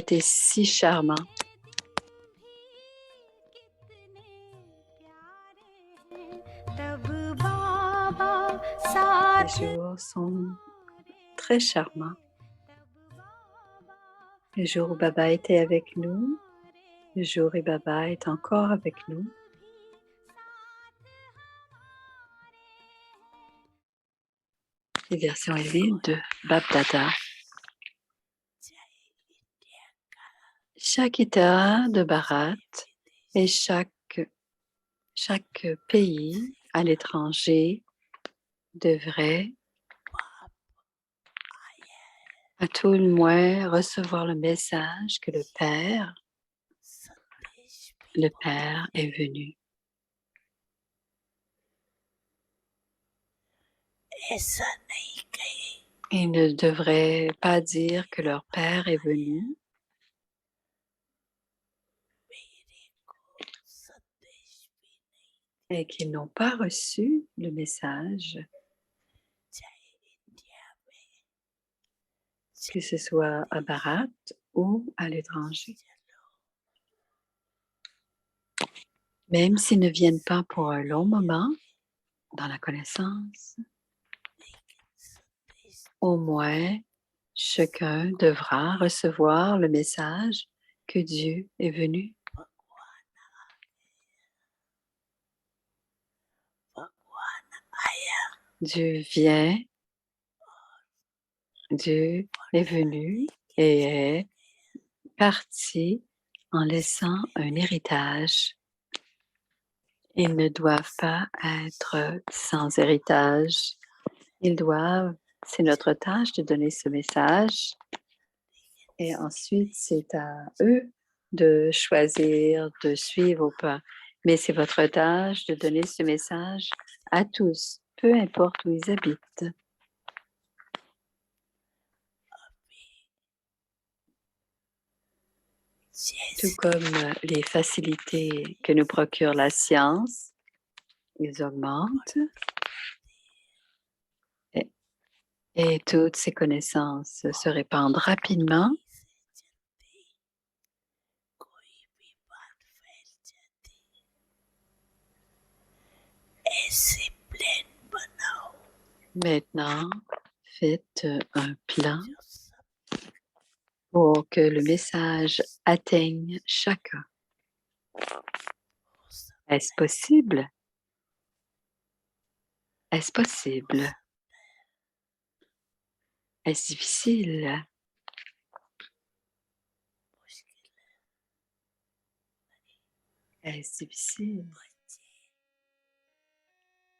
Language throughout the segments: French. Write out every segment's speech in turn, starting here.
C'était si charmant. Les jours sont très charmants. Le jour où Baba était avec nous, le jour où Baba est encore avec nous. Les versions élevées de Bab Dada. Chaque État de Bharat et chaque pays à l'étranger devrait à tout le moins recevoir le message que le Père est venu. Ils ne devraient pas dire que leur Père est venu, et qu'ils n'ont pas reçu le message, que ce soit à Bharat ou à l'étranger. Même s'ils ne viennent pas pour un long moment dans la connaissance, au moins chacun devra recevoir le message que Dieu est venu. Dieu vient, Dieu est venu et est parti en laissant un héritage. Ils ne doivent pas être sans héritage. Ils doivent, c'est notre tâche de donner ce message. Et ensuite, c'est à eux de choisir, de suivre ou pas. Mais c'est votre tâche de donner ce message à tous, peu importe où ils habitent. Tout comme les facilités que nous procure la science, ils augmentent. Et toutes ces connaissances se répandent rapidement. Maintenant, faites un plan pour que le message atteigne chacun. Est-ce possible? Est-ce possible? Est-ce difficile? Est-ce difficile?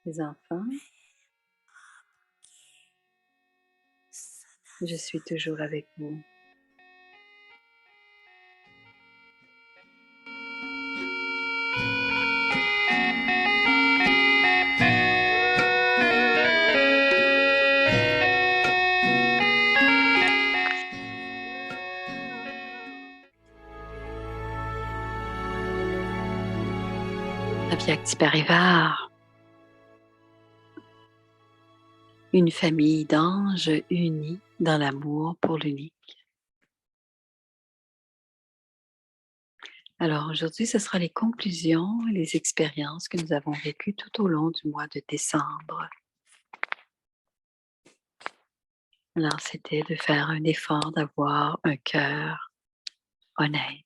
Les enfants, je suis toujours avec vous. Avyakti Parivar, une famille d'anges unis dans l'amour pour l'unique. Alors aujourd'hui, ce sera les conclusions et les expériences que nous avons vécues tout au long du mois de décembre. Alors, c'était de faire un effort d'avoir un cœur honnête.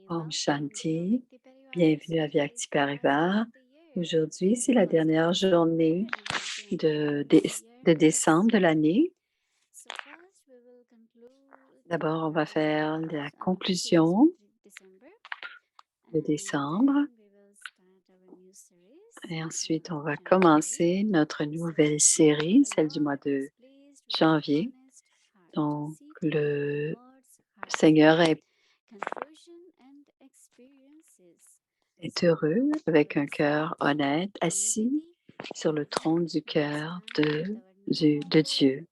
Om Shanti, bienvenue à Vyakti Parivar. Aujourd'hui, c'est la dernière journée de décembre de l'année. D'abord, on va faire la conclusion de décembre. Et ensuite, on va commencer notre nouvelle série, celle du mois de janvier. Donc, le Seigneur est heureux avec un cœur honnête, assis sur le trône du cœur de Dieu.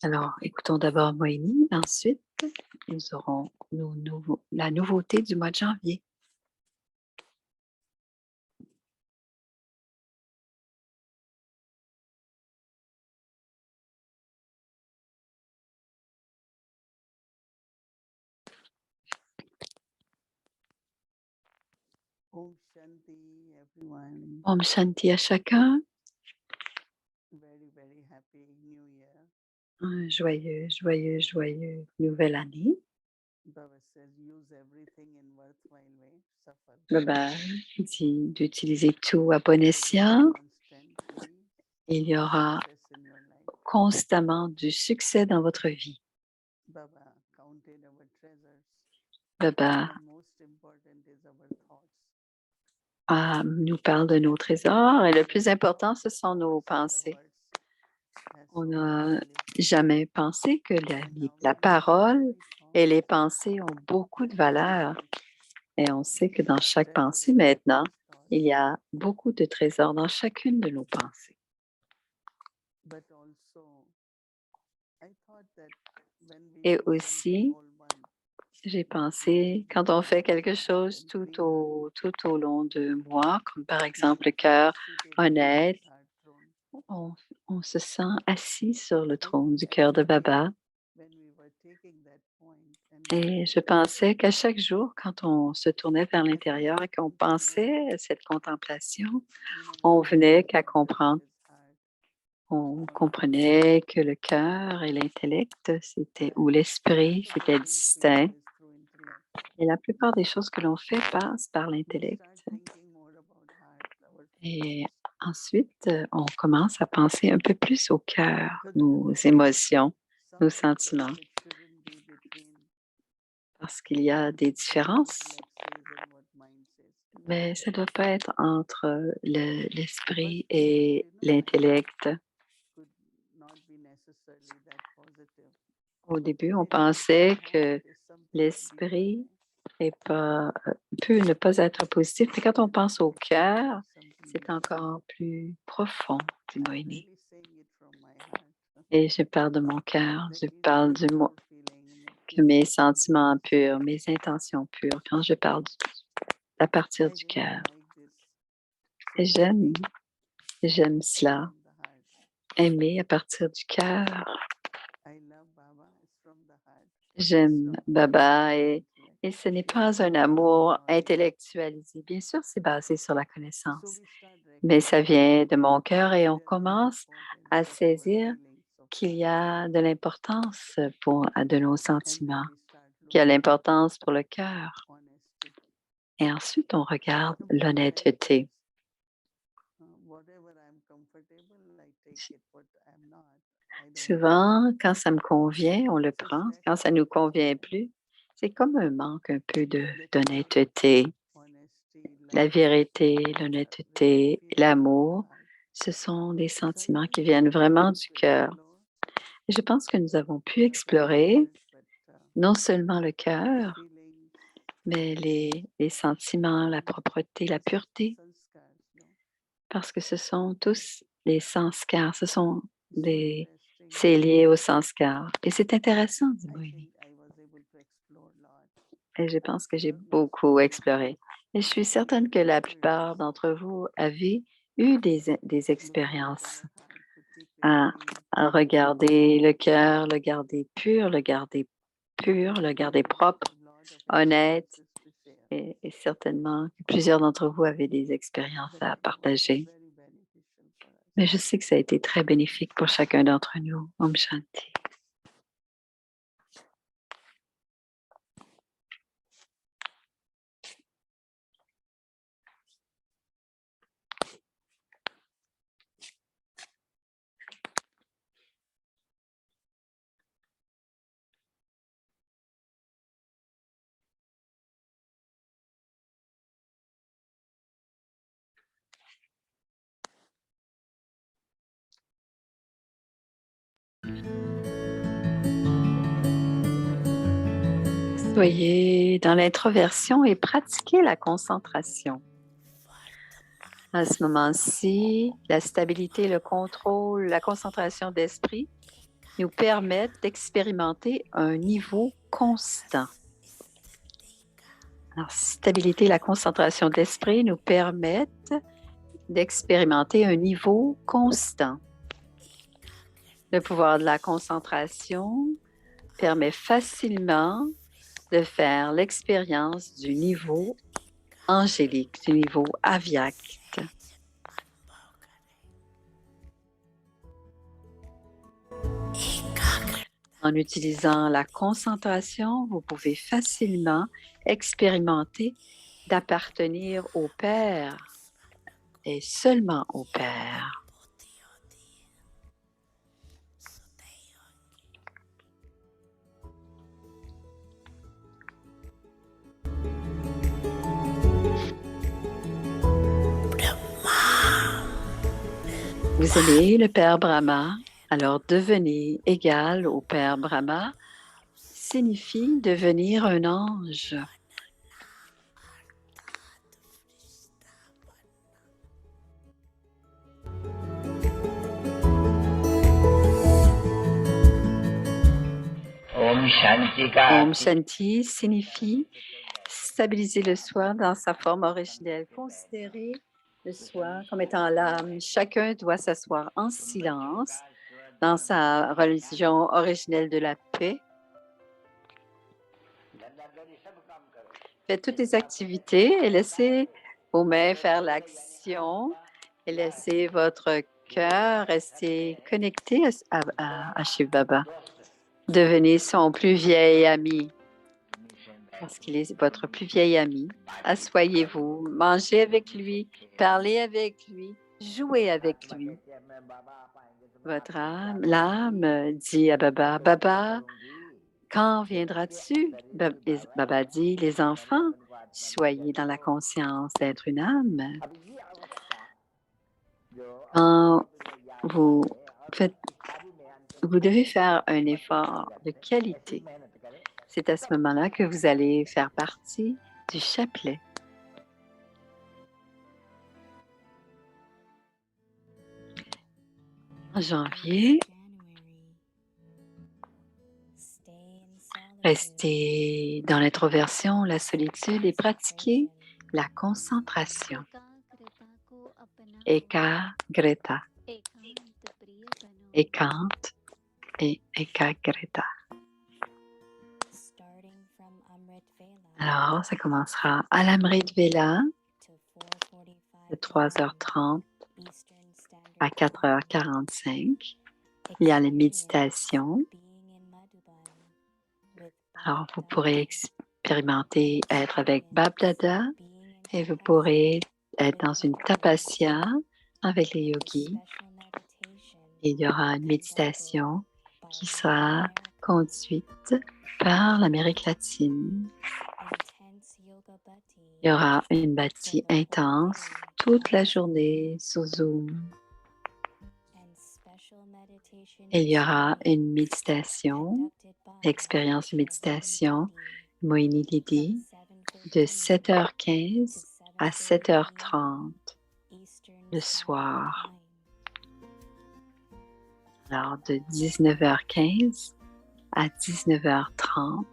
Alors, écoutons d'abord Moïni, ensuite, nous aurons la nouveauté du mois de janvier. Om Shanti, everyone. Om Shanti à chacun. Very, very happy New Year. Un joyeux nouvelle année. Baba says, use everything in worthwhile way. Suffer. Baba dit d'utiliser tout à bon escient. Constantly Il y aura success in your life. constamment du succès dans votre vie. Baba counted our treasures. Baba The most important is our thoughts. nous parle de nos trésors et le plus important, ce sont nos pensées. On n'a jamais pensé que la parole et les pensées ont beaucoup de valeur. Et on sait que dans chaque pensée maintenant, il y a beaucoup de trésors dans chacune de nos pensées. Et aussi, j'ai pensé, quand on fait quelque chose tout au long de moi, comme par exemple le cœur honnête, on se sent assis sur le trône du cœur de Baba. Et je pensais qu'à chaque jour, quand on se tournait vers l'intérieur et qu'on pensait à cette contemplation, on venait qu'à comprendre. On comprenait que le cœur et l'intellect, ou l'esprit, c'était distinct. Et la plupart des choses que l'on fait passent par l'intellect. Et ensuite, on commence à penser un peu plus au cœur, nos émotions, nos sentiments. Parce qu'il y a des différences, mais ça ne doit pas être entre l'esprit et l'intellect. Au début, on pensait que l'esprit peut ne pas être positif, mais quand on pense au cœur, c'est encore plus profond, dit Moïni. Et je parle de mon cœur, je parle que mes sentiments purs, mes intentions pures, quand je parle à partir du cœur. Et j'aime cela, aimer à partir du cœur. J'aime Baba et ce n'est pas un amour intellectualisé. Bien sûr, c'est basé sur la connaissance, mais ça vient de mon cœur et on commence à saisir qu'il y a de l'importance de nos sentiments, qu'il y a l'importance pour le cœur. Et ensuite, on regarde l'honnêteté. Souvent, quand ça me convient, on le prend. Quand ça ne nous convient plus, c'est comme un manque un peu d'honnêteté. La vérité, l'honnêteté, l'amour, ce sont des sentiments qui viennent vraiment du cœur. Et je pense que nous avons pu explorer non seulement le cœur, mais les sentiments, la propreté, la pureté, parce que ce sont tous des sanskars, c'est lié au sanskar. Et c'est intéressant, dit Moïni. Et je pense que j'ai beaucoup exploré. Et je suis certaine que la plupart d'entre vous avez eu des expériences à regarder le cœur, le garder pur, le garder propre, honnête. Et certainement, plusieurs d'entre vous avaient des expériences à partager. Mais je sais que ça a été très bénéfique pour chacun d'entre nous. Om Shanti. Soyez dans l'introversion et pratiquez la concentration. À ce moment-ci, la stabilité, le contrôle, la concentration d'esprit nous permettent d'expérimenter un niveau constant. Alors, stabilité et la concentration d'esprit nous permettent d'expérimenter un niveau constant. Le pouvoir de la concentration permet facilement de faire l'expérience du niveau angélique du niveau Avyakt. En utilisant la concentration, vous pouvez facilement expérimenter d'appartenir au Père et seulement au Père. Vous aimez le Père Brahma, alors devenir égal au Père Brahma signifie devenir un ange. Om Shanti signifie stabiliser le soi dans sa forme originelle. Considérez le soi comme étant l'âme. Chacun doit s'asseoir en silence dans sa religion originelle de la paix. Faites toutes les activités et laissez vos mains faire l'action et laissez votre cœur rester connecté à Shiv Baba. Devenez son plus vieil ami parce qu'il est votre plus vieil ami. Assoyez-vous, mangez avec lui, parlez avec lui, jouez avec lui. Votre âme, l'âme dit à Baba, Baba, quand viendras-tu? Baba dit, les enfants, soyez dans la conscience d'être une âme. Quand vous devez faire un effort de qualité. C'est à ce moment-là que vous allez faire partie du chapelet. En janvier, restez dans l'introversion, la solitude et pratiquez la concentration. Ekagreta. Ekant et Ekagreta. Alors, ça commencera à l'Amrit Vela de 3h30 à 4h45. Il y a les méditations. Alors, vous pourrez expérimenter être avec Bab Dada et vous pourrez être dans une tapasya avec les yogis. Et il y aura une méditation qui sera conduite par l'Amérique latine. Il y aura une bhakti intense toute la journée sur Zoom. Et il y aura une méditation, expérience de méditation, Mohini Didi, de 7h15 à 7h30 le soir. Alors, de 19h15 à 19h30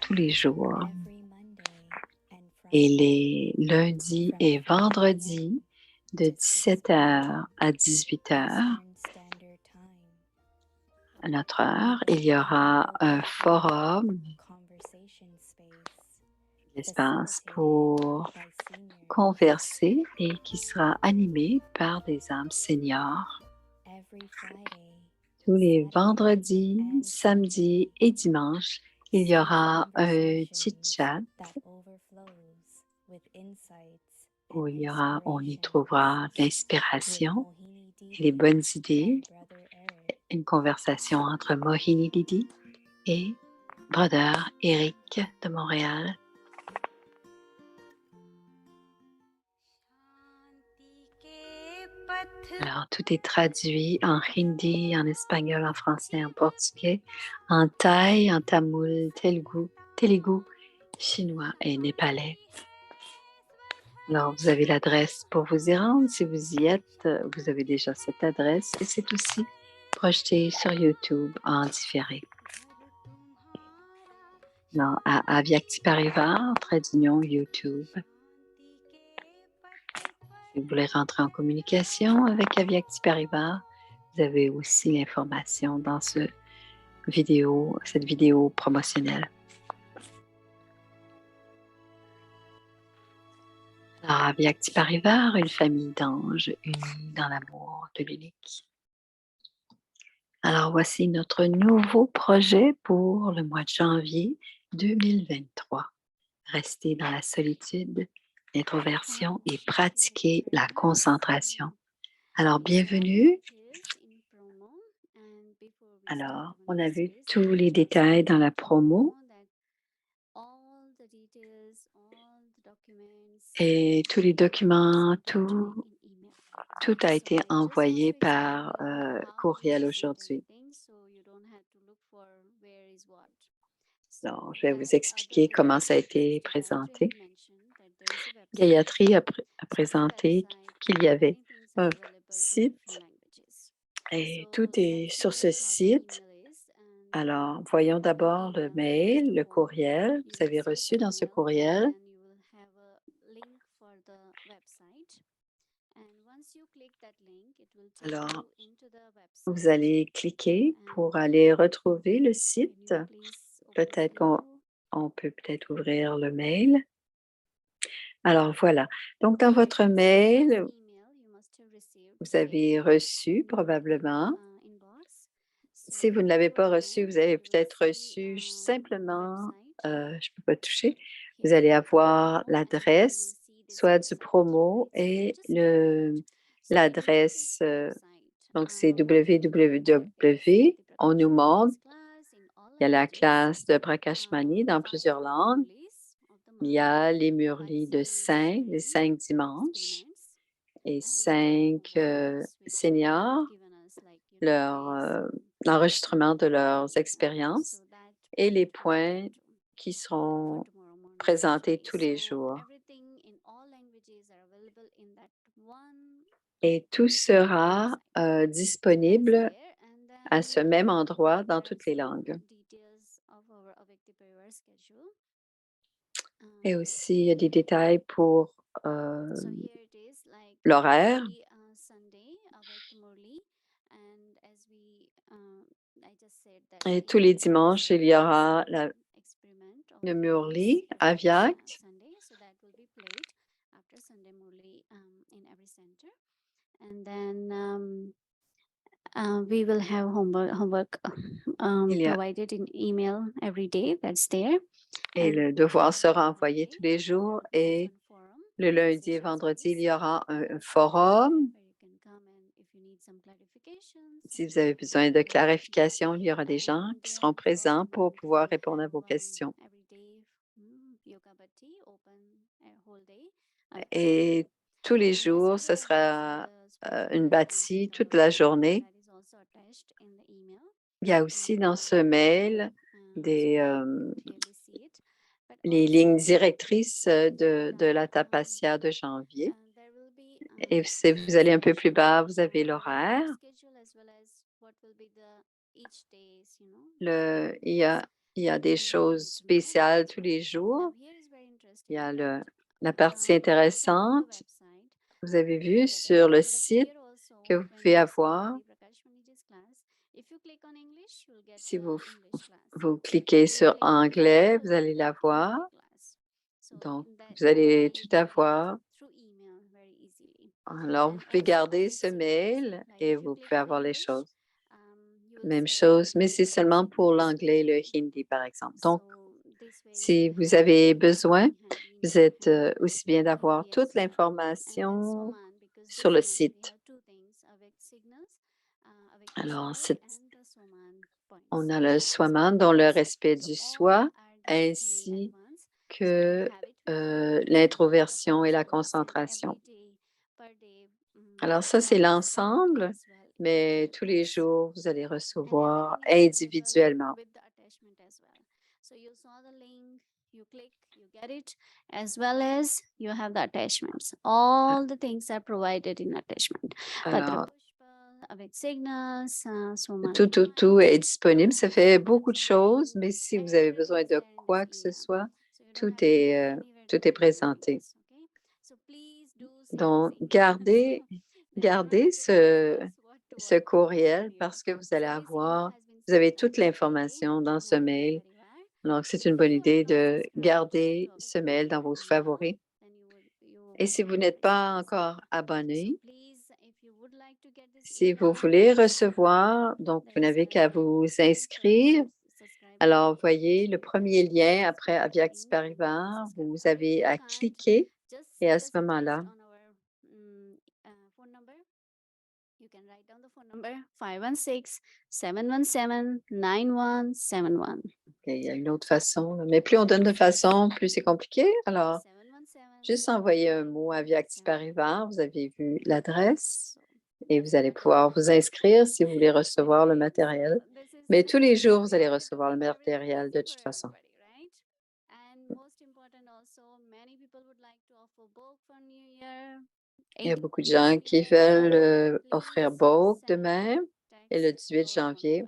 tous les jours. Et les lundis et vendredis de 17h à 18h à notre heure, il y aura un forum, l'espace pour converser et qui sera animé par des âmes seniors. Tous les vendredis, samedis et dimanches, il y aura un chit-chat où on y trouvera l'inspiration et les bonnes idées, une conversation entre Mohini Didi et Brother Eric de Montréal. Alors, tout est traduit en hindi, en espagnol, en français, en portugais, en thaï, en tamoul, telugu, chinois et népalais. Alors, vous avez l'adresse pour vous y rendre. Si vous y êtes, vous avez déjà cette adresse et c'est aussi projeté sur YouTube en différé. Non, à Avyakti Parivar, trait d'union YouTube. Si vous voulez rentrer en communication avec Avyakti Parivar, vous avez aussi l'information dans cette vidéo promotionnelle. Alors, Avyakti Parivar, une famille d'anges unis dans l'amour de l'unique. Alors, voici notre nouveau projet pour le mois de janvier 2023. Rester dans la solitude, l'introversion et pratiquer la concentration. Alors, bienvenue. Alors, on a vu tous les détails dans la promo et tous les documents, tout a été envoyé par courriel aujourd'hui. Donc, je vais vous expliquer comment ça a été présenté. Gayatri a présenté qu'il y avait un site et tout est sur ce site. Alors, voyons d'abord le mail, le courriel. Vous avez reçu dans ce courriel. Alors, vous allez cliquer pour aller retrouver le site. Peut-être qu'on peut peut-être ouvrir le mail. Alors, voilà. Donc, dans votre mail, vous avez reçu probablement. Si vous ne l'avez pas reçu, vous avez peut-être reçu simplement, je ne peux pas toucher, vous allez avoir l'adresse, soit du promo et l'adresse, donc c'est www. On nous montre, il y a la classe de Prakashmani dans plusieurs langues. Il y a les Murlis de 5, les 5 dimanches et 5 seniors, l'enregistrement de leurs expériences et les points qui seront présentés tous les jours. Et tout sera disponible à ce même endroit dans toutes les langues. Et aussi, il y a des détails pour l'horaire. Et tous les dimanches, il y aura le Murli à Vyakt. We will have homework provided in email every day. That's there. Et le devoir sera envoyé tous les jours. Et le lundi et vendredi, il y aura un forum. Si vous avez besoin de clarification, il y aura des gens qui seront présents pour pouvoir répondre à vos questions. Et tous les jours, ce sera une bâtie toute la journée. Il y a aussi dans ce mail les lignes directrices de la Tapasya de janvier. Et si vous allez un peu plus bas, vous avez l'horaire. Il y a des choses spéciales tous les jours. Il y a la partie intéressante. Vous avez vu sur le site que vous pouvez avoir. Si vous cliquez sur anglais, vous allez la voir. Donc, vous allez tout avoir. Alors, vous pouvez garder ce mail et vous pouvez avoir les choses. Même chose, mais c'est seulement pour l'anglais et le hindi, par exemple. Donc, si vous avez besoin, vous êtes aussi bien d'avoir toute l'information sur le site. Alors, on a le Swaman, dont le respect du soi, ainsi que l'introversion et la concentration. Alors, ça, c'est l'ensemble, mais tous les jours, vous allez recevoir individuellement. You click, you get it, as well as you have the attachments. All the things are provided in attachment. Alors, avec signals, tout est disponible. Ça fait beaucoup de choses, mais si vous avez besoin de quoi que ce soit, tout est présenté. Donc, gardez ce courriel parce que vous avez toute l'information dans ce mail. Donc, c'est une bonne idée de garder ce mail dans vos favoris. Et si vous n'êtes pas encore abonné, please, if you would like to get this si vous email, voulez recevoir, donc vous n'avez qu'à vous inscrire. Alors, voyez le premier lien après Avyakt Parivar, vous avez à cliquer et à ce moment-là, phone number. You can write down the phone number 516-717-9171. il y a une autre façon, là, mais plus on donne de façon, plus c'est compliqué. Alors, 717 juste envoyer un mot à Avyakt Parivar, vous avez vu l'adresse et vous allez pouvoir vous inscrire si vous voulez recevoir le matériel. Mais tous les jours, vous allez recevoir le matériel de toute façon. Il y a beaucoup de gens qui veulent offrir Bogue demain et le 18 janvier.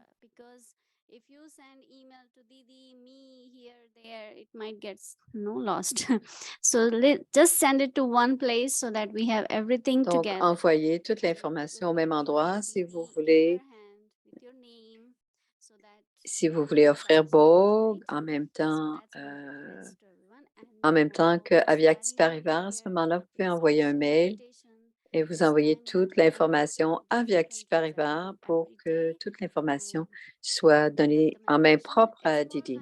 If you send email to Didi, me, here, there, it might get lost. So just send it to one place so that we have everything Donc, together. envoyez toute l'information au même endroit si vous voulez. Si vous voulez offrir Bogue en même temps que Avyakt Parivar, à ce moment-là, vous pouvez envoyer un mail et vous envoyez toute l'information à Avyakt Parivar pour que toute l'information soit donnée en main propre à Didi.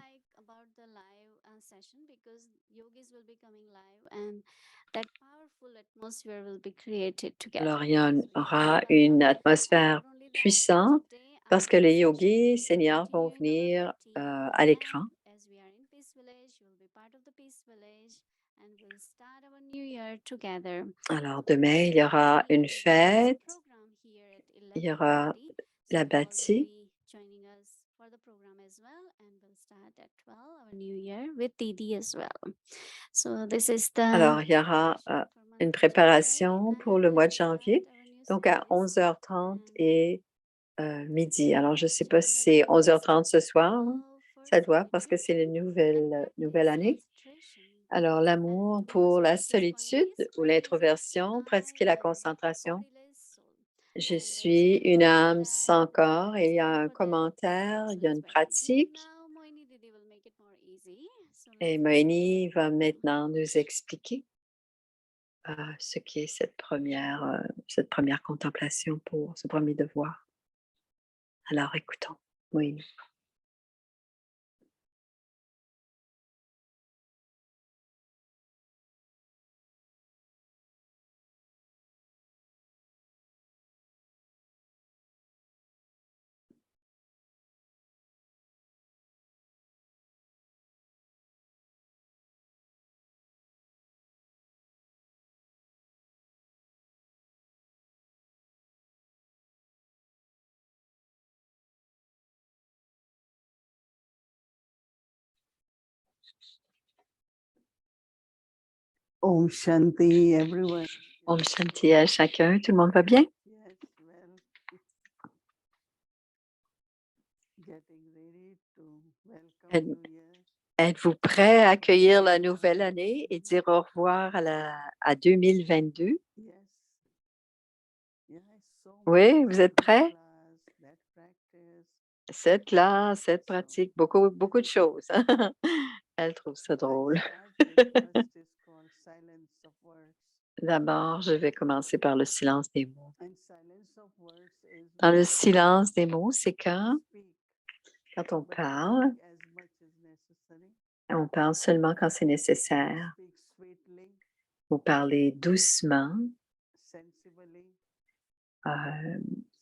Alors, il y aura une atmosphère puissante parce que les yogis seniors vont venir à l'écran. Alors, demain, il y aura une fête, il y aura la bâtie. Alors, il y aura une préparation pour le mois de janvier, donc à 11h30 et midi. Alors, je ne sais pas si c'est 11h30 ce soir, ça doit parce que c'est la nouvelle année. Alors, l'amour pour la solitude ou l'introversion, pratiquer la concentration. Je suis une âme sans corps et il y a un commentaire, il y a une pratique. Et Moini va maintenant nous expliquer ce qui est cette première contemplation pour ce premier devoir. Alors, écoutons, Moini. Om Shanti, everyone. Om Shanti à chacun. Tout le monde va bien? Yes, well, getting ready to welcome New Year. Êtes-vous prêt à accueillir la nouvelle année et dire au revoir à 2022? Yes. Yeah, so Oui, much vous êtes prêts? class, that practice. Cette classe, cette pratique, beaucoup de choses. Elle trouve ça drôle. I start with first is called silence of words. D'abord, je vais commencer par le silence des mots. And silence of words is Dans le when silence des mots, c'est we quand speak, on but parle, only as much as necessary. on parle seulement quand c'est nécessaire. Speak sweetly, Vous parlez doucement, sensibly.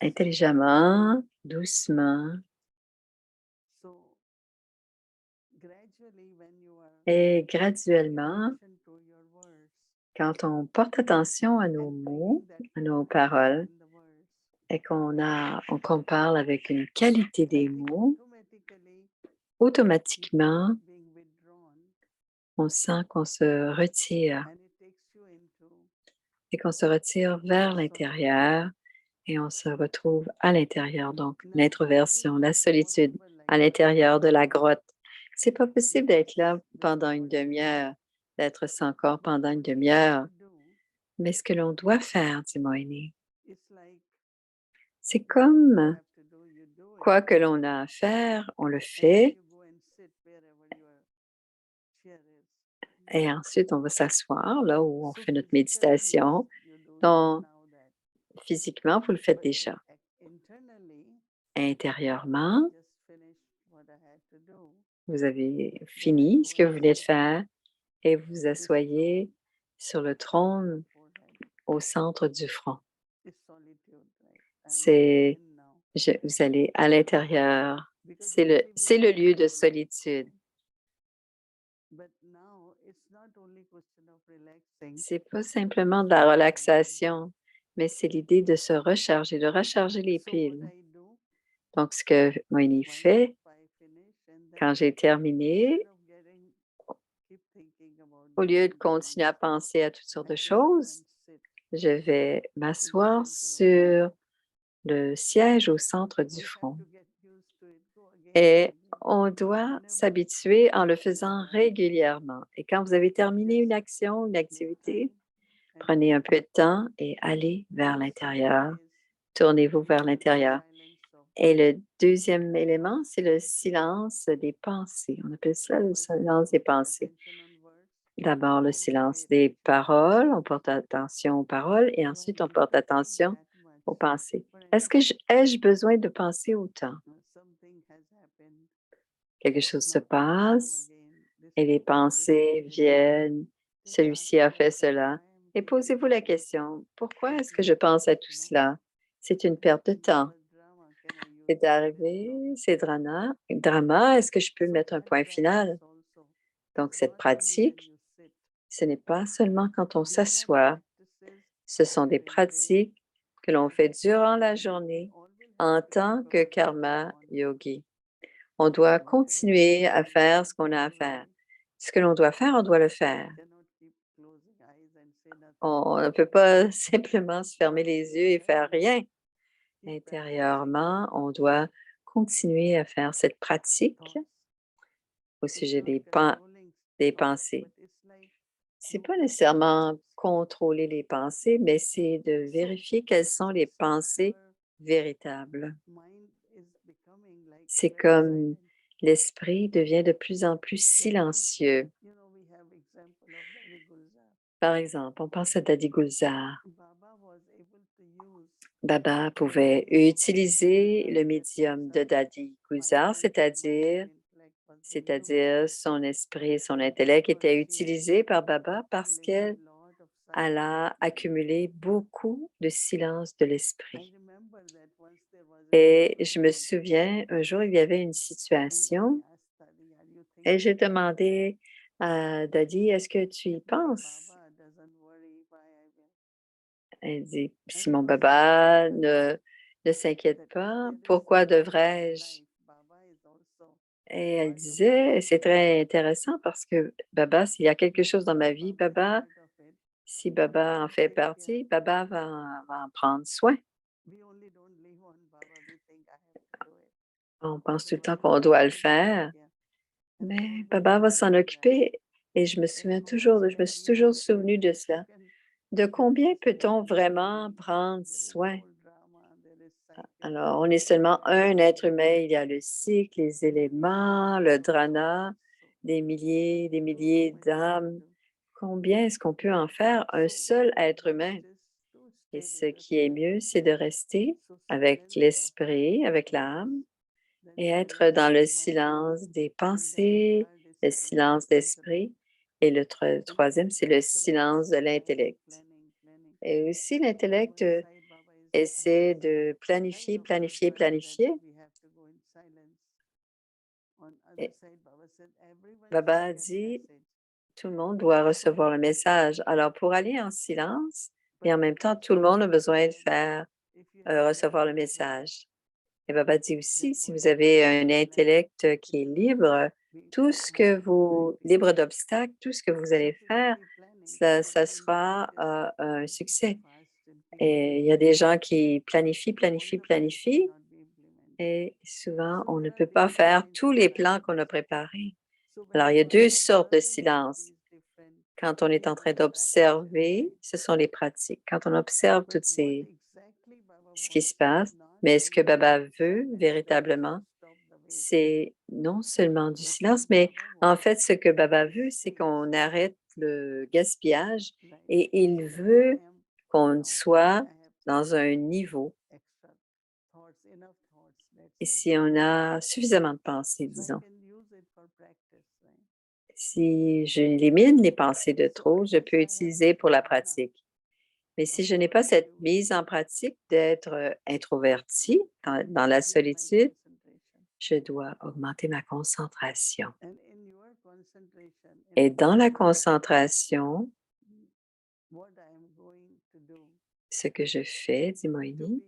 intelligemment, doucement. So gradually, when you are Et graduellement, attention to your words, quand on porte attention à nos and mots, bringing that à nos quality paroles, in the words, et qu'on parle avec une qualité des I think mots, automatically automatiquement, being withdrawn, on sent qu'on se retire and it takes you into et qu'on se retire vers l'intérieur et on se retrouve à l'intérieur. Donc, now l'introversion, it la is solitude possible like à l'intérieur de la grotte. C'est pas possible d'être là pendant une what demi-heure, d'être sans corps pendant une what we demi-heure. have to do, Mais ce que l'on doit faire, dit Moini, it's like c'est what you comme have to do, you do quoi it, que l'on a à faire, on le and then fait. you go and sit wherever your chair is. Et ensuite, on va s'asseoir là où on fait notre méditation. Donc, physiquement, vous le faites déjà. Intérieurement, vous avez fini ce que vous venez de faire et vous vous asseyez sur le trône au centre du front. Vous allez à l'intérieur. C'est le lieu de solitude. C'est pas simplement de la relaxation, mais c'est l'idée de se recharger, de recharger les piles. Donc, ce que Moini fait, quand j'ai terminé, au lieu de continuer à penser à toutes sortes de choses, je vais m'asseoir sur le siège au centre du front. Et on doit s'habituer en le faisant régulièrement. Et quand vous avez terminé une action, une activité, prenez un peu de temps et allez vers l'intérieur. Tournez-vous vers l'intérieur. Et le deuxième élément, c'est le silence des pensées. On appelle ça le silence des pensées. D'abord, le silence des paroles. On porte attention aux paroles et ensuite, on porte attention aux pensées. Ai-je besoin de penser autant? Quelque chose se passe et les pensées viennent. Celui-ci a fait cela. Et posez-vous la question, pourquoi est-ce que je pense à tout cela? C'est une perte de temps. C'est arrivé, c'est drama. Est-ce que je peux mettre un point final? Donc, cette pratique, ce n'est pas seulement quand on s'assoit. Ce sont des pratiques que l'on fait durant la journée en tant que karma yogi. On doit continuer à faire ce qu'on a à faire. Ce que l'on doit faire, on doit le faire. On ne peut pas simplement se fermer les yeux et faire rien. Intérieurement, on doit continuer à faire cette pratique au sujet des pensées. Ce n'est pas nécessairement contrôler les pensées, mais c'est de vérifier quelles sont les pensées véritables. C'est comme l'esprit devient de plus en plus silencieux. Par exemple, on pense à Dadi Gulzar. Baba pouvait utiliser le médium de Dadi Gulzar, c'est-à-dire son esprit, son intellect était utilisé par Baba parce qu'elle a accumulé beaucoup de silence de l'esprit. Et je me souviens, un jour, il y avait une situation et j'ai demandé à Dadi, est-ce que tu y penses? Elle dit, si mon Baba ne s'inquiète pas, pourquoi devrais-je? Et elle disait, c'est très intéressant parce que Baba, s'il y a quelque chose dans ma vie, Baba, si Baba en fait partie, Baba va en prendre soin. On pense tout le temps qu'on doit le faire, mais Baba va s'en occuper. Et je me suis toujours souvenue de cela. De combien peut-on vraiment prendre soin? Alors, on est seulement un être humain. Il y a le cycle, les éléments, le dhrana, des milliers d'âmes. Combien est-ce qu'on peut en faire un seul être humain? Et ce qui est mieux, c'est de rester avec l'esprit, avec l'âme, et être dans le silence des pensées, le silence d'esprit. Et le troisième, c'est le silence de l'intellect. Et aussi, l'intellect essaie de planifier. Et Baba a dit, tout le monde doit recevoir le message. Alors, pour aller en silence, et en même temps, tout le monde a besoin de recevoir le message. Et Baba dit aussi, si vous avez un intellect qui est libre, libre d'obstacles, tout ce que vous allez faire, ça sera un succès. Et il y a des gens qui planifient, et souvent, on ne peut pas faire tous les plans qu'on a préparés. Alors, il y a deux sortes de silence. Quand on est en train d'observer, ce sont les pratiques. Quand on observe ce qui se passe, mais est-ce que Baba veut véritablement c'est non seulement du silence, mais en fait, ce que Baba veut, c'est qu'on arrête le gaspillage et il veut qu'on soit dans un niveau, et si on a suffisamment de pensées, disons. Si j'élimine les pensées de trop, je peux utiliser pour la pratique. Mais si je n'ai pas cette mise en pratique d'être introverti dans la solitude, je dois augmenter ma concentration. Et dans la concentration, ce que je fais, dit Moïni,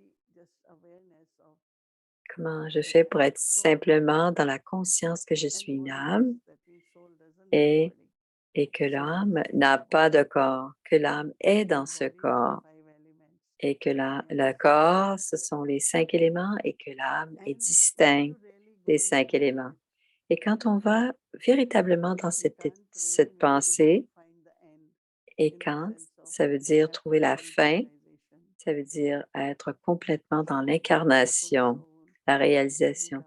comment je fais pour être simplement dans la conscience que je suis une âme et que l'âme n'a pas de corps, que l'âme est dans ce corps et que le corps, ce sont les 5 éléments et que l'âme est distincte des 5 éléments. Et quand on va véritablement dans cette pensée, et quand ça veut dire trouver la fin, ça veut dire être complètement dans l'incarnation, la réalisation.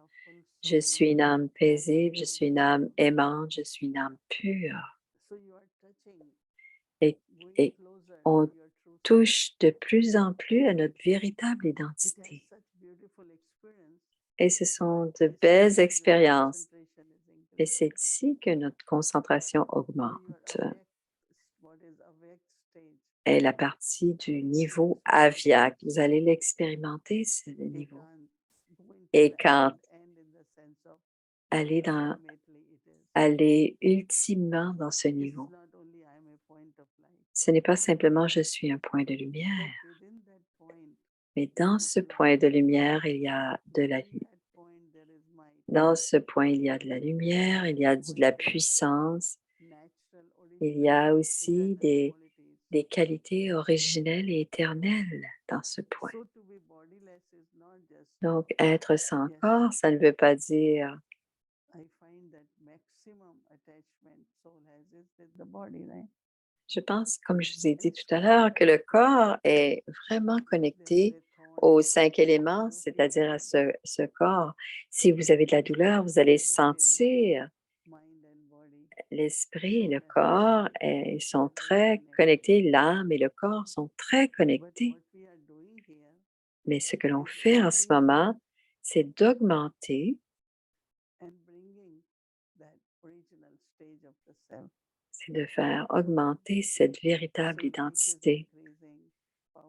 Je suis une âme paisible, je suis une âme aimante, je suis une âme pure. Et, et on touche de plus en plus à notre véritable identité. Et ce sont de belles expériences. Et c'est ici que notre concentration augmente. Et la partie du niveau aviaque, vous allez l'expérimenter, ce niveau. Et quand aller ultimement dans ce niveau, ce n'est pas simplement je suis un point de lumière, mais dans ce point de lumière, il y a de la lumière. Dans ce point, il y a de la lumière, il y a de la puissance, il y a aussi des qualités originelles et éternelles dans ce point. Donc, être sans corps, ça ne veut pas dire je pense, comme je vous ai dit tout à l'heure, que le corps est vraiment connecté aux 5 éléments, c'est-à-dire à ce corps. Si vous avez de la douleur, vous allez sentir l'esprit et le corps, ils sont très connectés, l'âme et le corps sont très connectés. Mais ce que l'on fait en ce moment, c'est d'augmenter, c'est de faire augmenter cette véritable identité.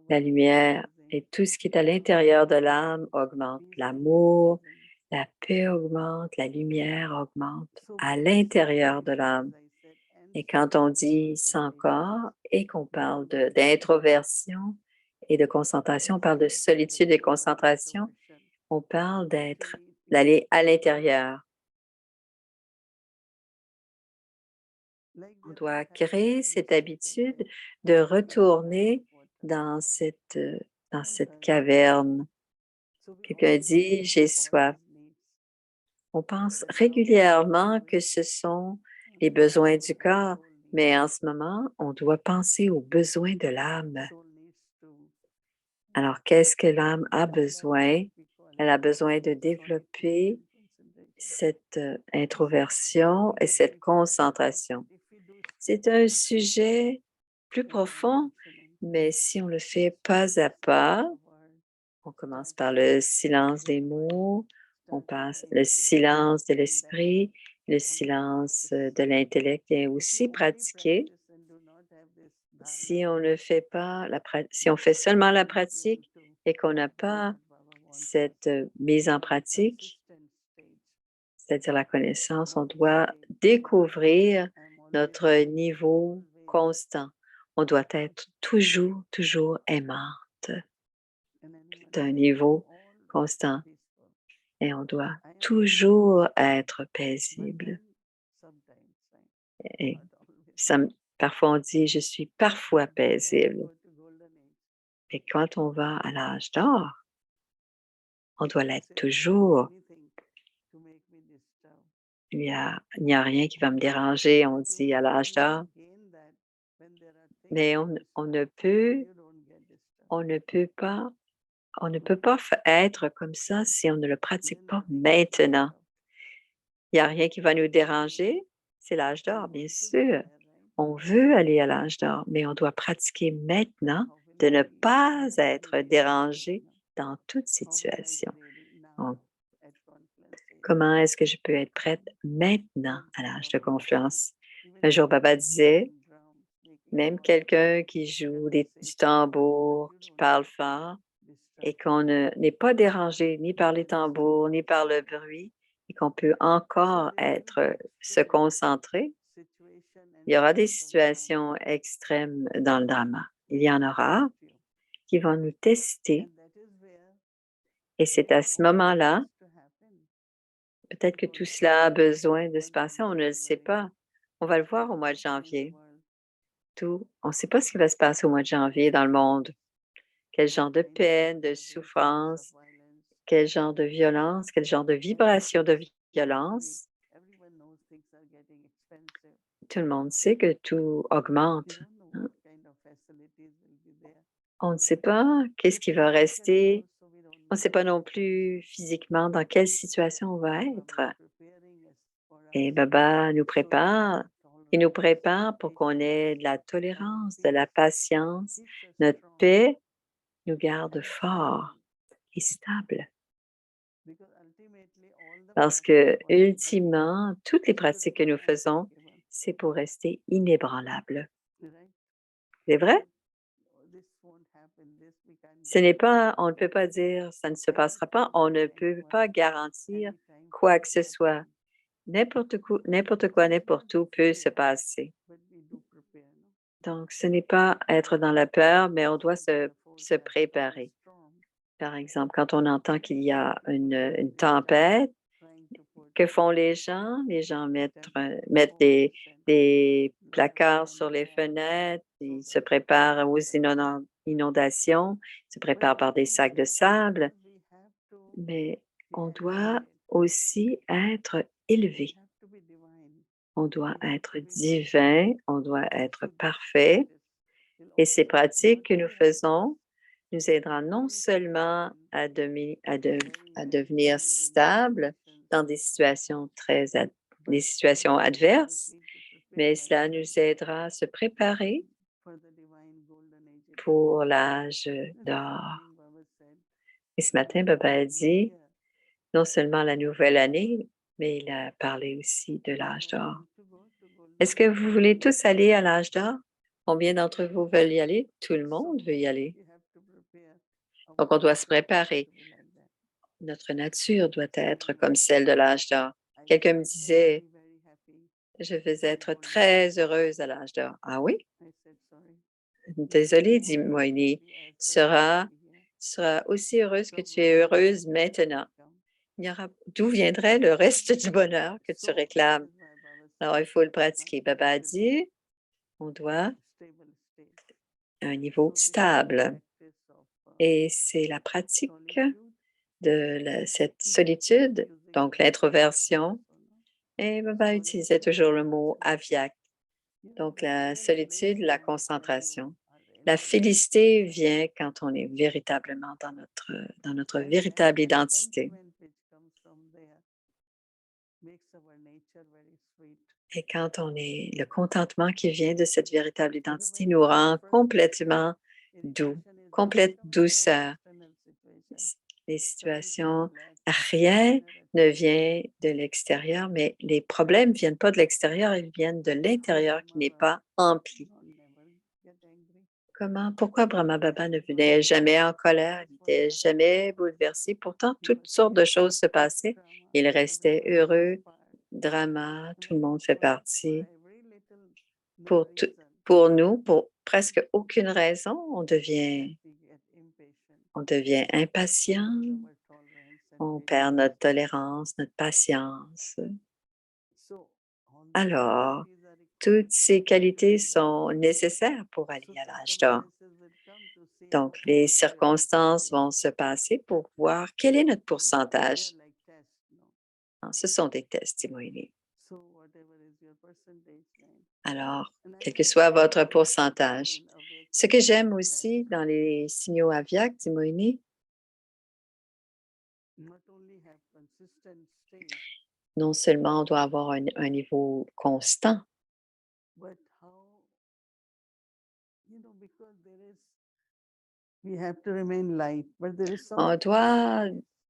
La lumière et tout ce qui est à l'intérieur de l'âme augmente. L'amour, la paix augmente, la lumière augmente à l'intérieur de l'âme. Et quand on dit sans corps et qu'on parle d'introversion et de concentration, on parle de solitude et concentration, on parle d'aller à l'intérieur. On doit créer cette habitude de retourner dans cette caverne. Quelqu'un dit, j'ai soif. On pense régulièrement que ce sont les besoins du corps, mais en ce moment, on doit penser aux besoins de l'âme. Alors, qu'est-ce que l'âme a besoin? Elle a besoin de développer cette introversion et cette concentration. C'est un sujet plus profond, mais si on le fait pas à pas, on commence par le silence des mots, on passe le silence de l'esprit, le silence de l'intellect est aussi pratiqué. Si on ne fait pas si on fait seulement la pratique et qu'on n'a pas cette mise en pratique, c'est-à-dire la connaissance, on doit découvrir notre niveau constant. On doit être toujours, toujours aimante. C'est un niveau constant. Et on doit toujours être paisible. Et parfois on dit, je suis parfois paisible. Et quand on va à l'âge d'or, on doit l'être toujours. Il n'y a rien qui va me déranger, on dit à l'âge d'or. Mais on ne peut pas être comme ça si on ne le pratique pas maintenant. Il n'y a rien qui va nous déranger. C'est l'âge d'or, bien sûr. On veut aller à l'âge d'or, mais on doit pratiquer maintenant de ne pas être dérangé dans toute situation. Donc, comment est-ce que je peux être prête maintenant à l'âge de confluence? Un jour, Baba disait, même quelqu'un qui joue du tambour, qui parle fort, et qu'on n'est pas dérangé ni par les tambours, ni par le bruit, et qu'on peut encore se concentrer, il y aura des situations extrêmes dans le drama. Il y en aura qui vont nous tester, et c'est à ce moment-là, peut-être que tout cela a besoin de se passer, on ne le sait pas. On va le voir au mois de janvier. On ne sait pas ce qui va se passer au mois de janvier dans le monde. Quel genre de peine, de souffrance, quel genre de violence, quel genre de vibration de violence. Tout le monde sait que tout augmente. Hein. On ne sait pas qu'est-ce qui va rester. On ne sait pas non plus physiquement dans quelle situation on va être. Et Baba nous prépare. Il nous prépare pour qu'on ait de la tolérance, de la patience. Notre paix nous garde forts et stables. Parce que, ultimement, toutes les pratiques que nous faisons, c'est pour rester inébranlables. C'est vrai? Ce n'est pas, on ne peut pas dire ça ne se passera pas, on ne peut pas garantir quoi que ce soit. N'importe quoi, n'importe où peut se passer. Donc, ce n'est pas être dans la peur, mais on doit se préparer. Par exemple, quand on entend qu'il y a une tempête, que font les gens? Les gens mettent des placards sur les fenêtres, ils se préparent aux inondations, ils se préparent par des sacs de sable, mais on doit aussi être élevé. On doit être divin, on doit être parfait. Et ces pratiques que nous faisons nous aidera non seulement à devenir stable dans des situations des situations adverses, mais cela nous aidera à se préparer pour l'âge d'or. Et ce matin, Baba a dit non seulement la nouvelle année, mais il a parlé aussi de l'âge d'or. Est-ce que vous voulez tous aller à l'âge d'or? Combien d'entre vous veulent y aller? Tout le monde veut y aller. Donc, on doit se préparer. Notre nature doit être comme celle de l'âge d'or. Quelqu'un me disait, je vais être très heureuse à l'âge d'or. Ah oui? Désolée, dit Moïni, tu seras aussi heureuse que tu es heureuse maintenant. D'où viendrait le reste du bonheur que tu réclames? Alors, il faut le pratiquer. Baba a dit, on doit un niveau stable. Et c'est la pratique de cette solitude, donc l'introversion. Et Baba utilisait toujours le mot aviak, donc la solitude, la concentration. La félicité vient quand on est véritablement dans notre véritable identité. Et quand on est, le contentement qui vient de cette véritable identité nous rend complètement doux, complète douceur. Les situations, rien ne vient de l'extérieur, mais les problèmes ne viennent pas de l'extérieur, ils viennent de l'intérieur qui n'est pas empli. Pourquoi Brahma Baba ne venait jamais en colère, il n'était jamais bouleversé? Pourtant, toutes sortes de choses se passaient. Il restait heureux, drama, tout le monde fait partie. Pour nous, pour presque aucune raison, on devient impatient, on perd notre tolérance, notre patience. Alors, toutes ces qualités sont nécessaires pour aller à l'âge d'or. Donc, les circonstances vont se passer pour voir quel est notre pourcentage. Ce sont des tests, dit Moïni. Alors, quel que soit votre pourcentage. Ce que j'aime aussi dans les signaux aviaques, dit Moïni, Non seulement on doit avoir un niveau constant, but how, because we have to remain light, but there is on something doit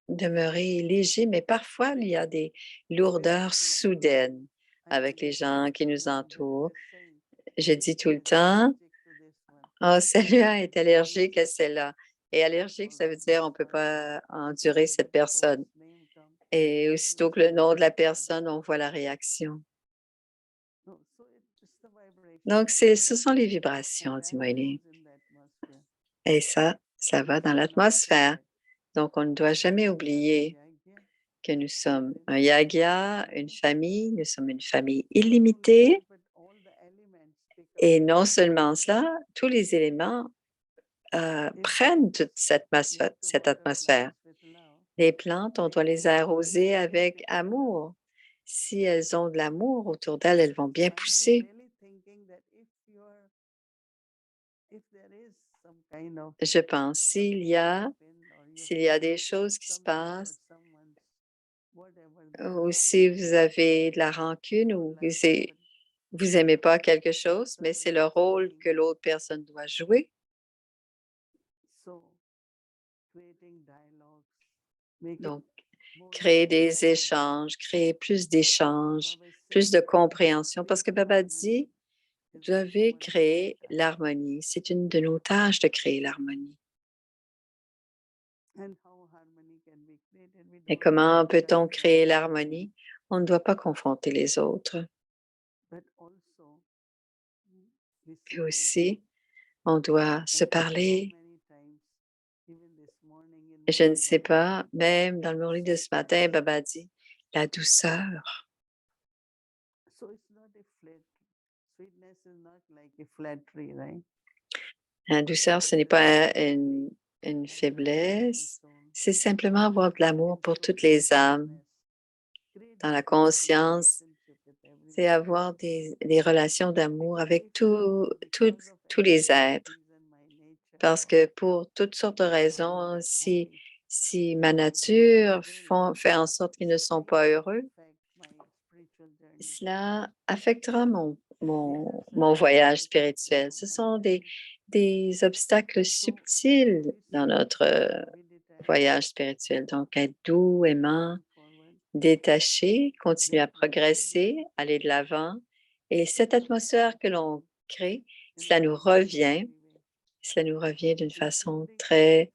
demeurer léger, mais parfois il y a des lourdeurs soudaines avec les gens qui nous entourent. Je dis tout le temps, oh, celui-là est allergique à celle-là. Et allergique, ça veut dire on ne peut pas endurer cette personne. Et aussitôt que le nom de la personne, on voit la réaction. Donc, ce sont les vibrations, dit Moïse. Et ça va dans l'atmosphère. Donc, on ne doit jamais oublier que nous sommes un yagya, une famille, nous sommes une famille illimitée. Et non seulement cela, tous les éléments prennent toute cette atmosphère. Les plantes, on doit les arroser avec amour. Si elles ont de l'amour autour d'elles, elles vont bien pousser. Je pense, s'il y a des choses qui se passent, ou si vous avez de la rancune ou vous n'aimez pas quelque chose, mais c'est le rôle que l'autre personne doit jouer. Donc, créer des échanges, créer plus d'échanges, plus de compréhension, parce que Baba dit, vous devez créer l'harmonie. C'est une de nos tâches de créer l'harmonie. Et comment peut-on créer l'harmonie? On ne doit pas confronter les autres. Et aussi, on doit se parler. Je ne sais pas, même dans le morning de ce matin, Baba dit, la douceur. La douceur, ce n'est pas une faiblesse, c'est simplement avoir de l'amour pour toutes les âmes. Dans la conscience, c'est avoir des relations d'amour avec tous les êtres. Parce que pour toutes sortes de raisons, si ma nature fait en sorte qu'ils ne sont pas heureux, cela affectera mon voyage spirituel. Ce sont des obstacles subtils dans notre voyage spirituel. Donc, être doux, aimant, détaché, continuer à progresser, aller de l'avant. Et cette atmosphère que l'on crée, cela nous revient d'une façon très,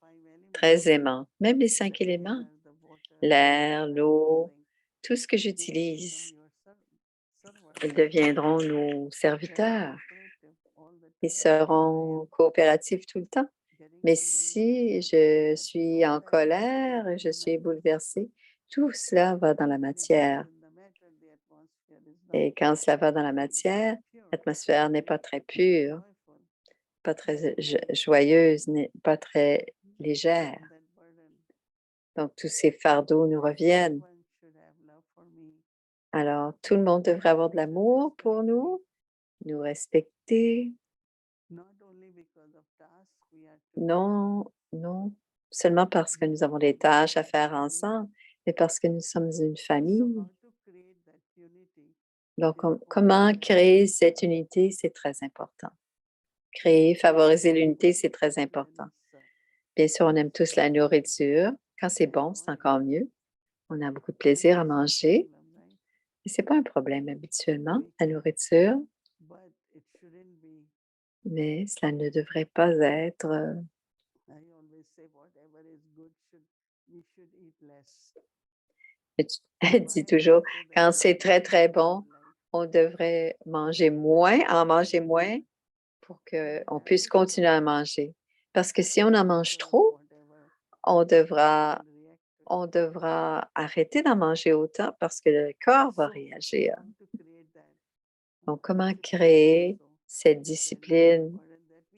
très aimante. Même les 5 éléments, l'air, l'eau, tout ce que j'utilise, ils deviendront nos serviteurs. Ils seront coopératifs tout le temps. Mais si je suis en colère, je suis bouleversée, tout cela va dans la matière. Et quand cela va dans la matière, l'atmosphère n'est pas très pure, pas très joyeuse, pas très légère. Donc, tous ces fardeaux nous reviennent. Alors, tout le monde devrait avoir de l'amour pour nous respecter. Non, non, seulement parce que nous avons des tâches à faire ensemble, mais parce que nous sommes une famille. Donc, comment créer cette unité, c'est très important. Créer, favoriser l'unité, c'est très important. Bien sûr, on aime tous la nourriture. Quand c'est bon, c'est encore mieux. On a beaucoup de plaisir à manger. Mais ce n'est pas un problème habituellement, la nourriture. Mais cela ne devrait pas être... Elle dit toujours, quand c'est très, très bon, on devrait en manger moins pour qu'on puisse continuer à manger. Parce que si on en mange trop, on devra arrêter d'en manger autant parce que le corps va réagir. Donc, comment créer cette discipline?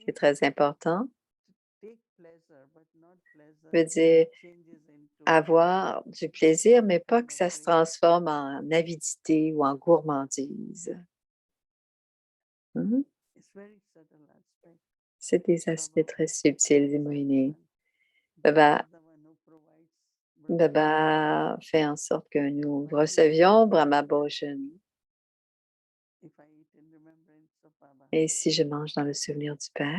C'est très important. Je veux dire, avoir du plaisir, mais pas que ça se transforme en avidité ou en gourmandise. C'est des aspects très subtils, dit Moïse. Baba Baba fait en sorte que nous recevions Brahma Bhojan. If I eat in remembrance of Baba, Et si je mange dans le souvenir du Père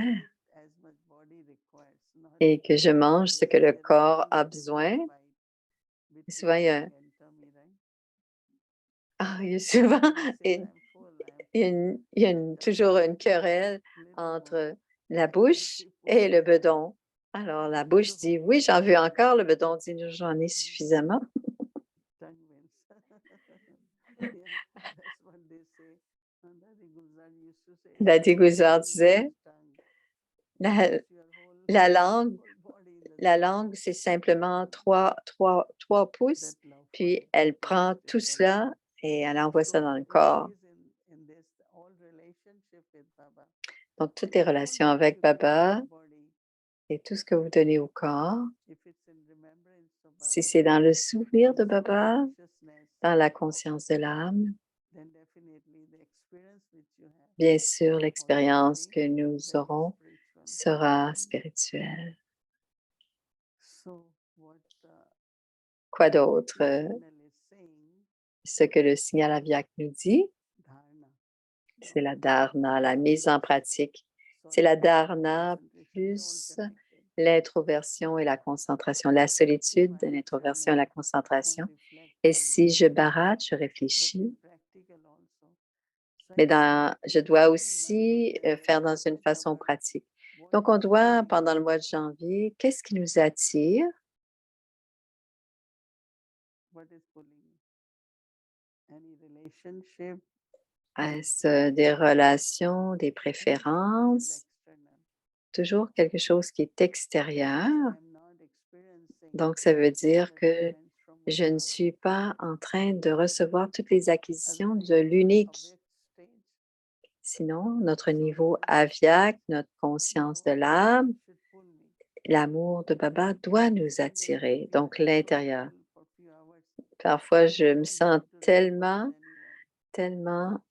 as much body requires, not et que je mange ce que le corps a besoin, between souvent il y a, tongue and tummy, right? il y a souvent Tummy says, une, I'm full, I'm il y a toujours une querelle little entre more. la bouche et le bedon. Alors la bouche dit oui, j'en veux encore. Le bedon dit j'en ai suffisamment. Tongue wins. Yeah, that's what they say. And Daddy Gulzar used to say, Daddy Guzar tongue disait wins tongue. la, Puts your whole, la langue, whole body in the la tongue. langue, c'est simplement trois pouces, That love for puis it, elle that prend is tout different. cela et elle envoie ça So dans le it corps. is in this all relationship with Baba. Donc, toutes les All relations that avec you give to Baba the body, et tout ce que vous donnez au corps, if it's in remembrance of si Baba, c'est dans le souvenir de in Baba, consciousness, dans la conscience de l'âme, then definitely the experience which you have bien sûr, l'expérience also que be nous very aurons spiritual. sera spirituelle. So what Quoi d'autre? signal is saying, Ce que le signal Aviak nous dit, dharana. c'est la dharana, la mise en pratique. C'est la dharana plus l'introversion et la concentration, la solitude, l'introversion et la concentration. Et si je barate, je réfléchis, mais je dois aussi faire dans une façon pratique. Donc, on doit, pendant le mois de janvier, qu'est-ce qui nous attire? Est-ce des relations, des préférences? Toujours quelque chose qui est extérieur. Donc, ça veut dire que je ne suis pas en train de recevoir toutes les acquisitions de l'unique. Sinon, notre niveau aviaque, notre conscience de l'âme, l'amour de Baba doit nous attirer, donc l'intérieur. Parfois, je me sens tellement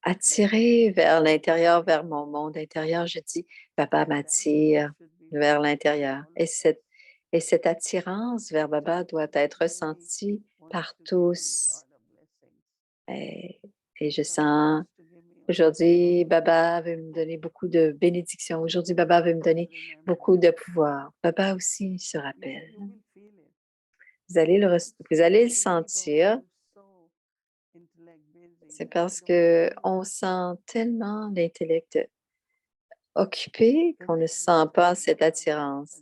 attirée vers l'intérieur, vers mon monde intérieur. Je dis, Baba m'attire vers l'intérieur. Et cette attirance vers Baba doit être ressentie par tous. Et je sens, aujourd'hui, Baba veut me donner beaucoup de bénédictions. Aujourd'hui, Baba veut me donner beaucoup de pouvoir. Baba aussi se rappelle. Vous allez le sentir. C'est parce qu'on sent tellement l'intellect occupé qu'on ne sent pas cette attirance.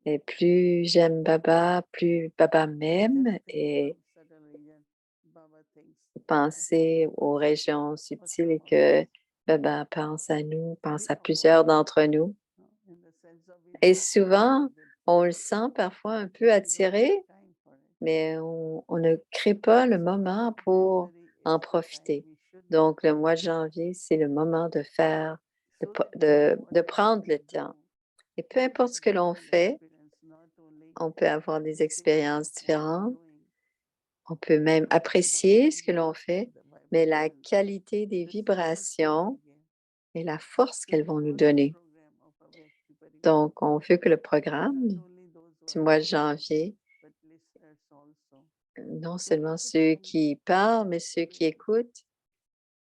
Et plus j'aime Baba, plus Baba m'aime. Et penser aux régions subtiles et que Baba pense à nous, pense à plusieurs d'entre nous. Et souvent, on le sent parfois un peu attiré, mais on ne crée pas le moment pour en profiter. Donc, le mois de janvier, c'est le moment de faire, de prendre le temps. Et peu importe ce que l'on fait, on peut avoir des expériences différentes. On peut même apprécier ce que l'on fait, mais la qualité des vibrations et la force qu'elles vont nous donner. Donc, on veut que le programme du mois de janvier, non seulement ceux qui parlent, mais ceux qui écoutent,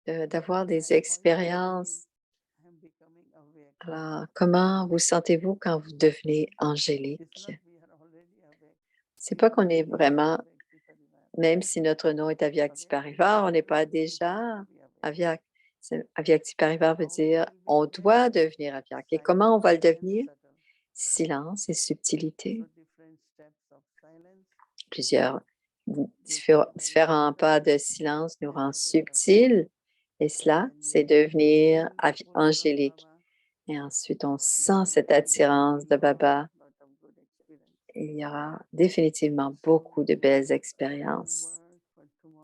d'avoir des expériences. Alors, comment vous sentez-vous quand vous devenez angélique? C'est pas qu'on est vraiment, même si notre nom est Avyakti Parivar, on n'est pas déjà Avyak. Avyakti Parivar veut dire on doit devenir Avyak. Et comment on va le devenir? Silence et subtilité. Plusieurs différents pas de silence nous rendent subtils. Et cela, c'est devenir angélique. Et ensuite, on sent cette attirance de Baba. Il y aura définitivement beaucoup de belles expériences.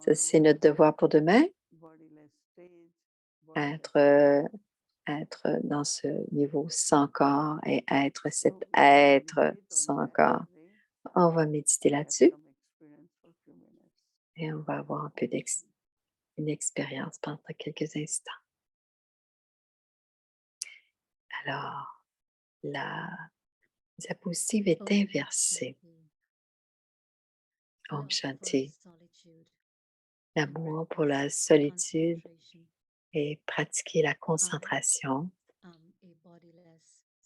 Ça, c'est notre devoir pour demain, être dans ce niveau sans corps et être cet être sans corps. On va méditer là-dessus et on va avoir un peu une expérience pendant quelques instants. Alors, la diapositive est inversée. Om Shanti. L'amour pour la solitude et pratiquer la concentration.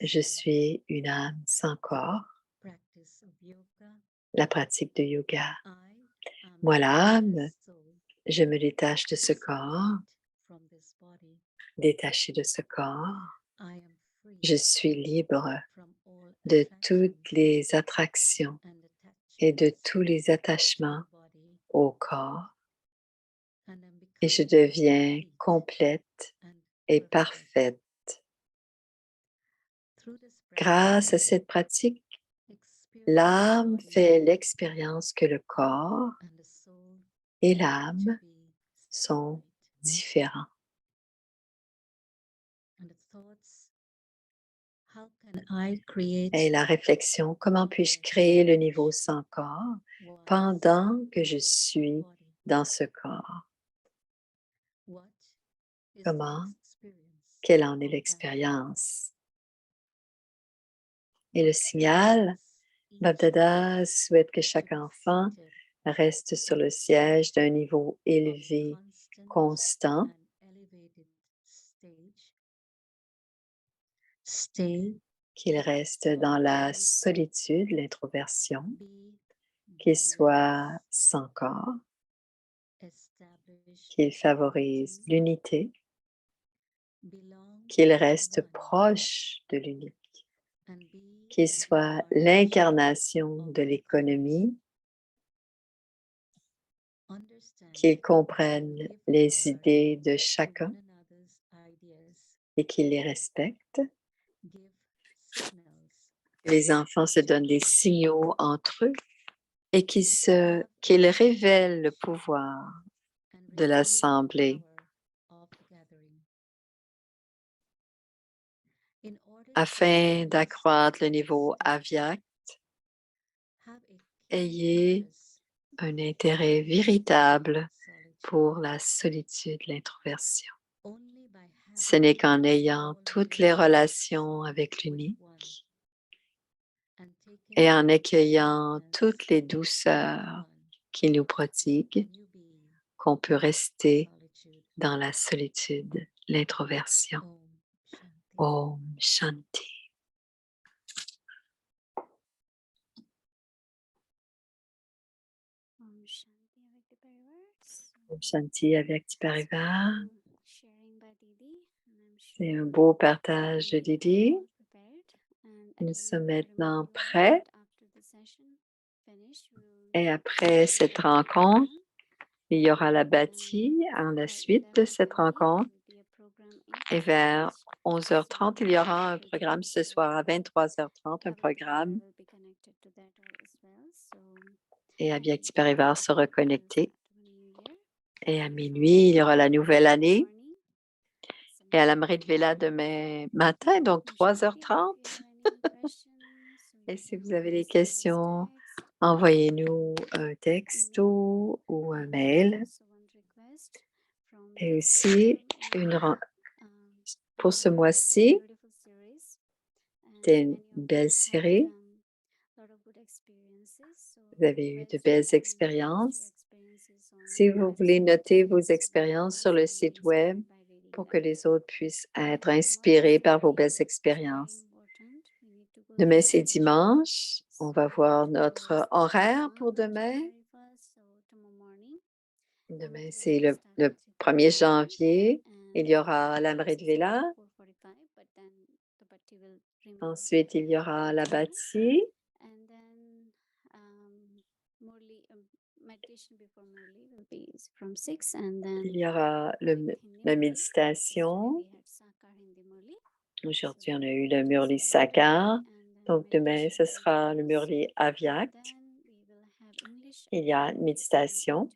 Je suis une âme sans corps. La pratique de yoga. Moi, l'âme, je me détache de ce corps, détaché de ce corps. Je suis libre de toutes les attractions et de tous les attachements au corps et je deviens complète et parfaite. Grâce à cette pratique, l'âme fait l'expérience que le corps et l'âme sont différents. Et la réflexion, comment puis-je créer le niveau sans corps pendant que je suis dans ce corps? Comment? Quelle en est l'expérience? Et le signal, Bapdada souhaite que chaque enfant reste sur le siège d'un niveau élevé, constant, qu'il reste dans la solitude, l'introversion, qu'il soit sans corps, qu'il favorise l'unité, qu'il reste proche de l'unique, qu'il soit l'incarnation de l'économie, qu'il comprenne les idées de chacun et qu'il les respecte. Les enfants se donnent des signaux entre eux et qu'ils révèlent le pouvoir de l'assemblée afin d'accroître le niveau avyakt. Ayez un intérêt véritable pour la solitude, l'introversion. Ce n'est qu'en ayant toutes les relations avec l'unique et en accueillant toutes les douceurs qui nous prodiguent qu'on peut rester dans la solitude, l'introversion. Om Shanti. Om Shanti Avyakti Parivar. C'est un beau partage de Didi. Nous sommes maintenant prêts. Et après cette rencontre, il y aura la bâtie en la suite de cette rencontre. Et vers 11h30, il y aura un programme ce soir à 23h30, un programme. Et Avyakti Parivar sera connecté. Et à minuit, il y aura la nouvelle année. Et à l'Amrit Vela demain matin, donc 3h30. Et si vous avez des questions, envoyez-nous un texto ou un mail. Et aussi, pour ce mois-ci, c'est une belle série. Vous avez eu de belles expériences. Si vous voulez noter vos expériences sur le site web pour que les autres puissent être inspirés par vos belles expériences. Demain, c'est dimanche. On va voir notre horaire pour demain. Demain, c'est le 1er janvier. Il y aura l'Amrit Vela. Ensuite, il y aura la bâtie. Il y aura la méditation. Aujourd'hui, on a eu le Murli Sakar. Donc, demain, ce sera le Murli Avyakt. Il y a une méditation.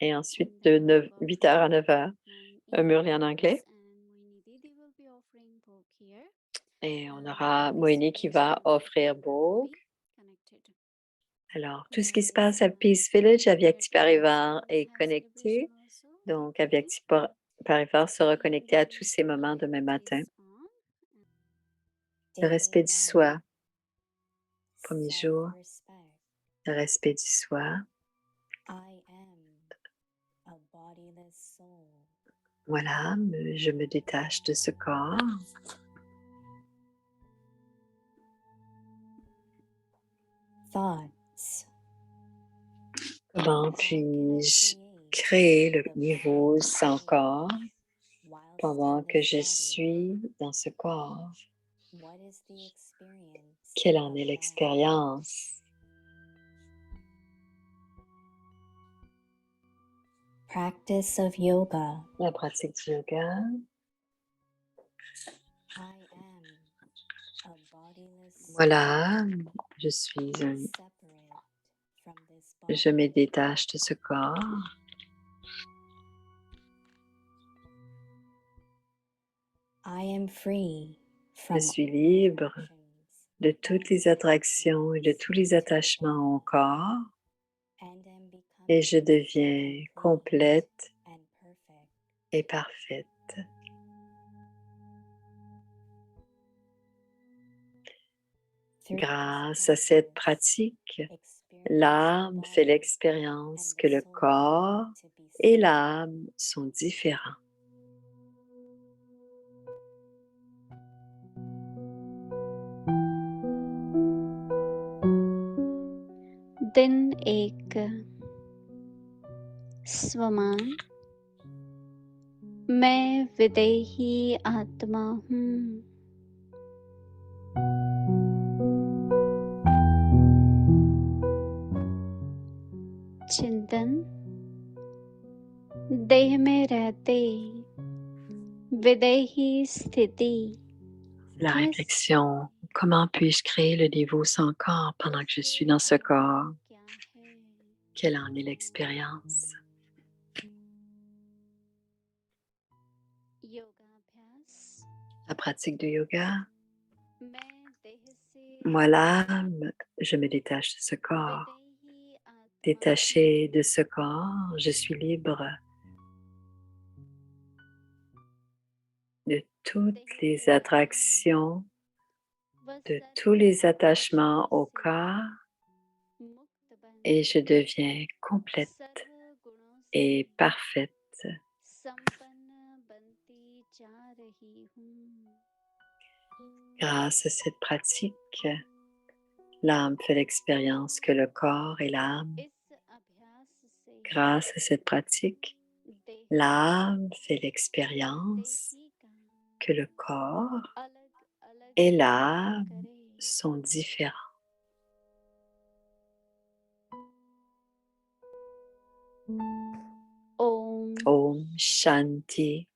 Et ensuite, de 8h à 9h, un Murli en anglais. Et on aura Moini qui va offrir Bhog. Alors, tout ce qui se passe à Peace Village, Avyakti Parivar est connecté. Donc, Avyakti Parivar sera connecté à tous ces moments demain matin. Le respect du soi. Premier jour, le respect du soi. Voilà, je me détache de ce corps. Comment puis-je créer le niveau sans corps pendant que je suis dans ce corps? Quelle en est l'expérience? Practice of yoga. La pratique du yoga. Voilà, je suis je me détache de ce corps. Je suis libre de toutes les attractions et de tous les attachements au corps et je deviens complète et parfaite. Grâce à cette pratique, l'âme fait l'expérience que le corps et l'âme sont différents. दिन एक स्वमान मैं विदेही आत्मा हूँ चिंतन देह में रहते विदेही स्थिति La réflexion, comment puis-je créer le niveau sans corps pendant que je suis dans ce corps? क्या है Quelle en est l'expérience? योगाभ्यास La pratique du yoga. मैं देह से Moi, l'âme, je me détache de ce corps. विदेही आत्मा Détachée de ce corps, je suis libre de toutes les attractions, de tous les attachements au corps मुक्त बन et je deviens complète सर्व गुणों et parfaite. संपन्न बनती जा रही हूँ Grâce à cette pratique, l'âme fait l'expérience que le corps et l'âme. इस अभ्यास से Grâce à cette pratique, देह l'âme fait l'expérience देही का que le corps अलग अलग et l'âme करे sont différents. ओम Om Shanti.